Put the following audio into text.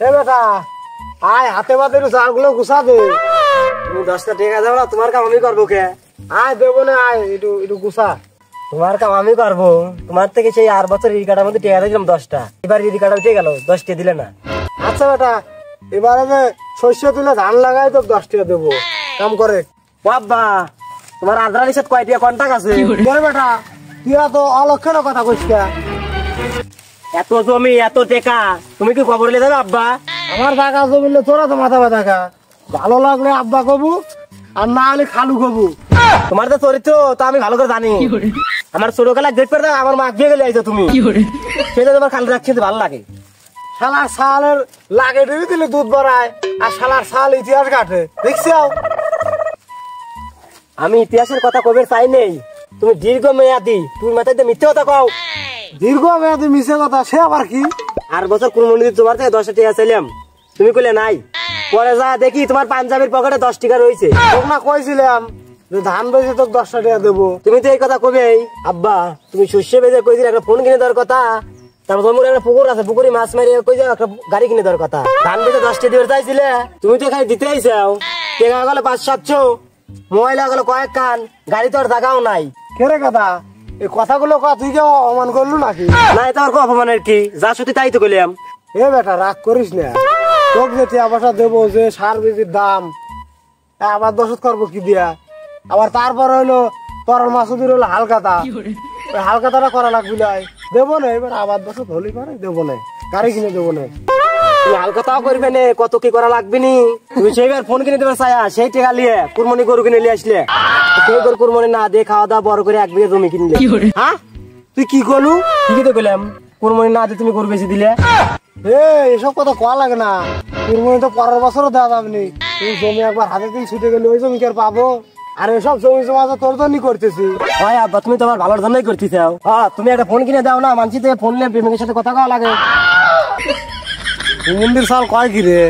এ বেটা আয় হাতে বাদে চালগুলো গুছা দে। তুমি 10টা টাকা দাও না, তোমার কাম আমি করবো কে? আয় দেবো না, আয় একটু একটু গুছা। তোমার কাম আমি করবো। তোমার থেকে সেই 8 বছর ই কাটার মধ্যে টাকা দিলাম 10টা, এবার ই কাটা উঠে গেল, 10টা দিলে না। আচ্ছা বেটা, এবারে যে শস্য তুলে ধান লাগাই তো 10 টাকা দেবো, কাম করে। বাবা তোমার আদ্রা নিষেধ কয়টা কন্টাক্ট আছে? বেটা তুই এত অলক্ষণ কথা কইস কে? এত জমি এত টাকা তুমি কি খবর নিয়ে যাবে আব্বা? আমার টাকা জমি তোরা তো মাথা ব্যথা খা। ভালো লাগলে আব্বা কবু, আর না হলে খালু কবু। তোমার তো চরিত্র তা আমি ভালো করে জানি। আমার ছোটবেলায় দেখবে না, আমার মা দিয়ে গেলে আইছো তুমি, সেটা তোমার খালু রাখছি ভালো লাগে। শালার শালের লাগে ডেবে দিলে দুধ বাড়ায়, আর শালার শাল ইতিহাস কাটে, দেখছো? আমি ইতিহাসের কথা কবে চাই নেই, তুমি দীর্ঘ মেয়াদি, তুমি মাথায় মিথ্যে কথা কও। দীর্ঘ মেয়াদি মিশে কথা, সে আবার কি? 8 বছর কোন মন্দির তোমার থেকে 10 টাকা চাইলাম, তুমি কইলে নাই। পরে যা দেখি তোমার পাঞ্জাবির পকেটে 10 টাকা রয়েছে। তোমরা কইছিলাম যে ধান বেচে তোকে 10 টাকা দেবো, তুমি তো এই কথা কবে? আব্বা তুমি শস্য বেচে কইছিলে একটা ফোন কিনে দেওয়ার কথা, তারপর তোমার একটা পুকুর আছে, পুকুরে মাছ মারিয়ে কইছে একটা গাড়ি কিনে দেওয়ার কথা। ধান বেচে 10 টাকা দিতে চাইছিলে, তুমি তো এখানে দিতেই চাও। টাকা গেলো 500-700, মহিলা গেলো কয়েক কান, গাড়ি তো আর জায়গাও নাই। কে রে কথা, এই কথাগুলো তুই কেউ অপমান করলু নাকি? না এটা আর অপমানের কি, যা সত্যি তাই তো কইলাম। এ বেটা রাগ করিস না, তোকে যে টাকা পয়সা দেবো, যে সার বীজের দাম, আবার দশত করবো কি দিয়া? আবার তারপর হইলো তরল মাসুদির হলো হালকাতা, ওই হালকাতাটা করা লাগবে না, দেবো না। এবার আবার দশত হলি পারে দেবো না, গাড়ি কিনে দেবো না। তুমি হালকাতাও করবে না, কত কি করা লাগবে নি। তুমি সেইবার ফোন কিনে দেবে চায়া, সেই টাকা নিয়ে কুরবানি গরু কিনে নিয়ে আসলে, সেই গরু কুরবানি না দিয়ে খাওয়া দাওয়া বড় করে 1 বিঘা জমি কিনলে। হ্যাঁ তুই কি করলু? ঠিকই তো বললাম, কুরবানি না দিয়ে তুমি গরু বেশি দিলে। এসব কথা কোয়া লাগে না, কুরবানি তো পরের বছরও দেওয়া যাবে নি। তুমি জমি একবার হাতে দিন ছুটে গেলে ওই জমি কি আর পাবো? আর এসব জমি জমা তো তোর জন্যই করতেছি। ভাই আব্বা তুমি তোমার ভালোর জন্যই করতেছ। হ্যাঁ তুমি একটা ফোন কিনে দাও না, মানছি থেকে ফোন নিয়ে প্রেমিকের সাথে কথা কওয়া লাগে। মন্দির সাল কয় কি রে?